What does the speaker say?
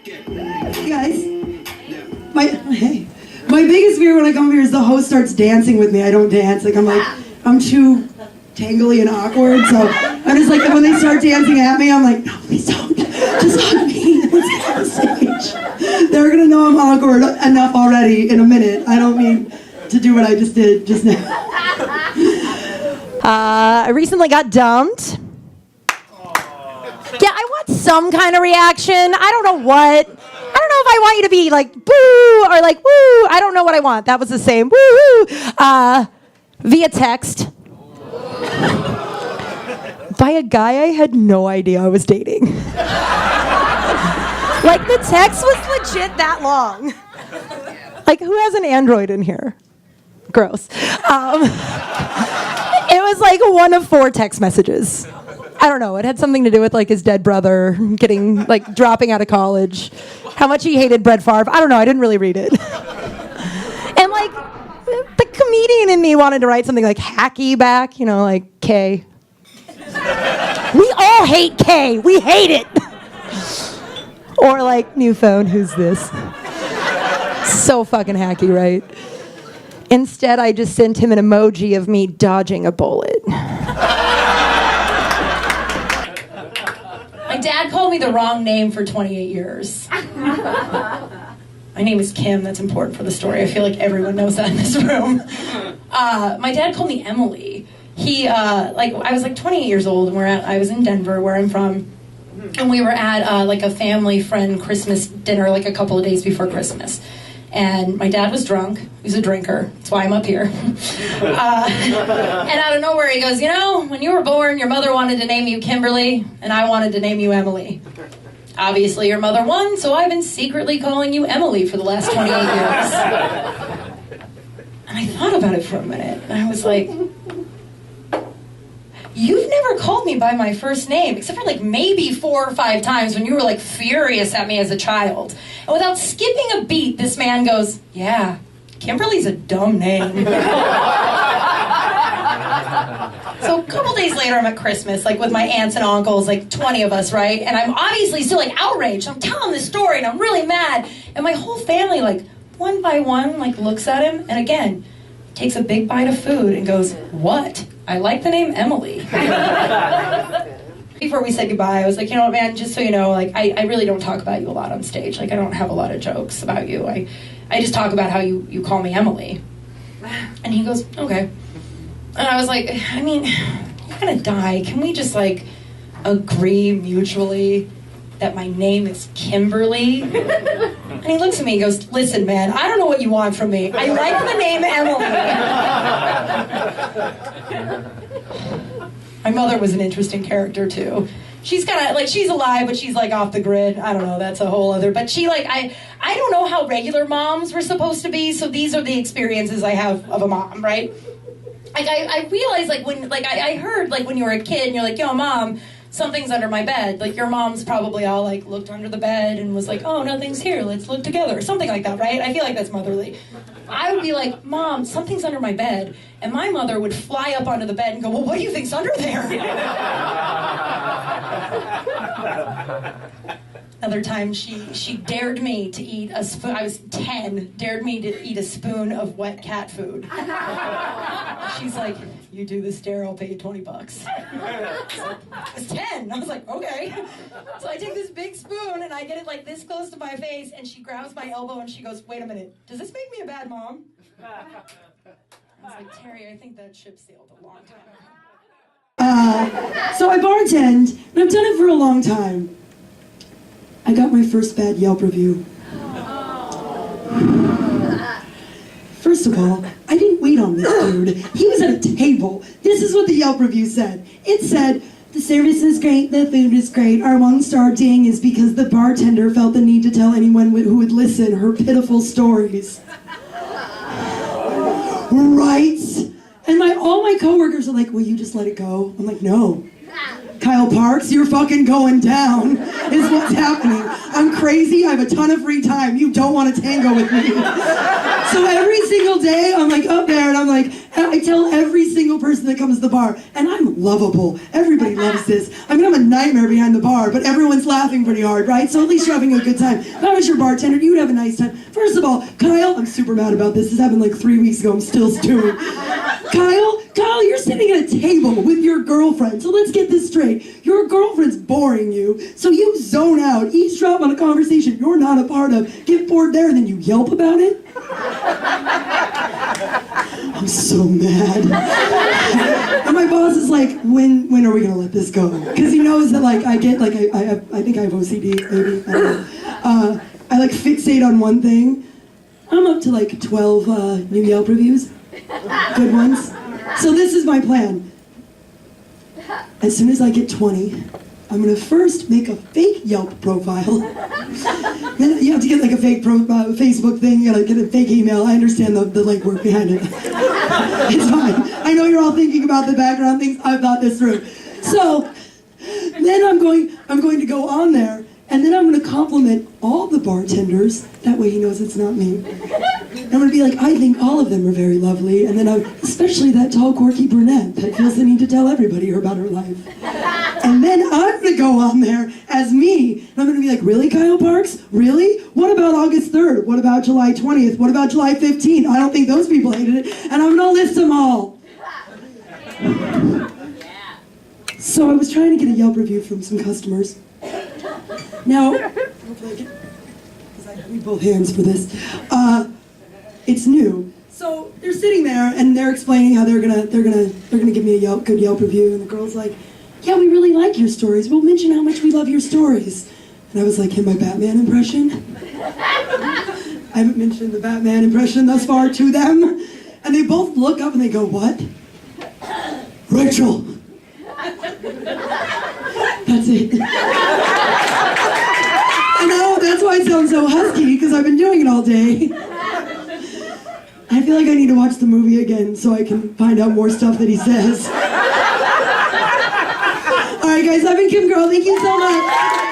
Guys, my biggest fear when I come here is the host starts dancing with me. I don't dance. Like I'm too tangly and awkward. So I'm just like, when they start dancing at me, I'm like, no, please don't. Just hug me. Let's get on stage. They're gonna know I'm awkward enough already in a minute. I don't mean to do what I just did just now. I recently got dumped. Yeah, I want some kind of reaction. I don't know what. I don't know if I want you to be like, boo, or like, woo. I don't know what I want. That was the same, woo, via text. By a guy I had no idea I was dating. Like, the text was legit that long. Like, who has an Android in here? Gross. It was like one of 4 text messages. I don't know. It had something to do with like his dead brother getting like dropping out of college, how much he hated Brett Favre. I don't know. I didn't really read it. And like the comedian in me wanted to write something like hacky back, you know, like K. We all hate K. We hate it. Or like new phone. Who's this? So fucking hacky, right? Instead, I just sent him an emoji of me dodging a bullet. My dad called me the wrong name for 28 years. My name is Kym. That's important for the story. I feel like everyone knows that in this room. My dad called me Emily. I was like 28 years old, and I was in Denver, where I'm from, and we were at like a family friend Christmas dinner, like a couple of days before Christmas. And my dad was drunk. He's a drinker. That's why I'm up here. And out of nowhere, he goes, you know, when you were born, your mother wanted to name you Kimberly, and I wanted to name you Emily. Obviously, your mother won, so I've been secretly calling you Emily for the last 28 years. And I thought about it for a minute, and I was like, you've never called me by my first name, except for like maybe 4 or 5 times when you were like furious at me as a child. And without skipping a beat, this man goes, yeah, Kimberly's a dumb name. So a couple days later, I'm at Christmas, like with my aunts and uncles, like 20 of us, right? And I'm obviously still like outraged. I'm telling this story and I'm really mad. And my whole family, like one by one, like looks at him and again, takes a big bite of food and goes, what? I like the name Emily. Before we said goodbye, I was like, you know what, man, just so you know, like, I really don't talk about you a lot on stage. Like, I don't have a lot of jokes about you. I just talk about how you call me Emily. And he goes, okay. And I was like, I mean, you're gonna die. Can we just, like, agree mutually that my name is Kimberly? And he looks at me and goes, listen, man, I don't know what you want from me. I like the name Emily. My mother was an interesting character, too. She's kind of, like, she's alive, but she's, like, off the grid. I don't know, that's a whole other... But she, like, I don't know how regular moms were supposed to be, so these are the experiences I have of a mom, right? Like, I realized, like, when... Like, I heard, like, when you were a kid, and you're like, yo, Mom, something's under my bed. Like, your mom's probably all, like, looked under the bed and was like, oh, nothing's here, let's look together. Something like that, right? I feel like that's motherly. I would be like, Mom, something's under my bed. And my mother would fly up onto the bed and go, well, what do you think's under there? Another time, she dared me to eat a spoon. I was 10, dared me to eat a spoon of wet cat food. She's like, you do this dare, I'll pay you $20. I was 10. I was like, okay. So I take this big spoon and I get it like this close to my face, and she grabs my elbow and she goes, wait a minute, does this make me a bad mom? I was like, Terry, I think that ship sailed a long time ago. So I bartend, and I've done it for a long time. I got my first bad Yelp review. First of all, I didn't wait on this dude. He was at a table. This is what the Yelp review said. It said, the service is great, the food is great. Our 1-star ding is because the bartender felt the need to tell anyone who would listen her pitiful stories. Right? And all my coworkers are like, will you just let it go? I'm like, no. Kyle Parks, you're fucking going down, is what's happening. I'm crazy, I have a ton of free time. You don't want to tango with me. So every single day, I'm like up there, and I'm like, I tell every single person that comes to the bar, and I'm lovable. Everybody loves this. I mean, I'm a nightmare behind the bar, but everyone's laughing pretty hard, right? So at least you're having a good time. If I was your bartender, you'd have a nice time. First of all, Kyle, I'm super mad about this. This happened like 3 weeks ago. I'm still stewing. Kyle, you're sitting at a table with your girlfriend. So let's get this straight. Your girlfriend's boring you, so you zone out, eavesdrop on a conversation you're not a part of, get bored there, and then you yelp about it? I'm so mad. And my boss is like, when are we gonna let this go? Because he knows that like I get like I think I have OCD, maybe. I don't know. I like fixate on one thing. I'm up to like 12 new Yelp reviews. Good ones. So this is my plan. As soon as I get 20, I'm gonna first make a fake Yelp profile. Then you have to get like a fake Facebook thing, you gotta get a fake email. I understand the legwork behind it. It's fine. I know you're all thinking about the background things. I've thought this through. So then I'm going to go on there, and then I'm gonna compliment all the bartenders. That way he knows it's not me. I'm gonna be like, I think all of them are very lovely, and then especially that tall, quirky brunette that feels the need to tell everybody about her life. And then I'm gonna go on there as me, and I'm gonna be like, really, Kyle Parks? Really? What about August 3rd? What about July 20th? What about July 15th? I don't think those people hated it, and I'm gonna list them all. So I was trying to get a Yelp review from some customers. Now, hopefully I can, because I need both hands for this. It's new. So they're sitting there and they're explaining how they're gonna give me a good Yelp review, and the girl's like, yeah, we really like your stories. We'll mention how much we love your stories. And I was like, in my Batman impression? I haven't mentioned the Batman impression thus far to them. And they both look up and they go, what? Rachel. That's it. I know, that's why I sound so husky, because I've been doing it all day. I feel like I need to watch the movie again so I can find out more stuff that he says. All right, guys, I've been Kym Kral. Thank you so much.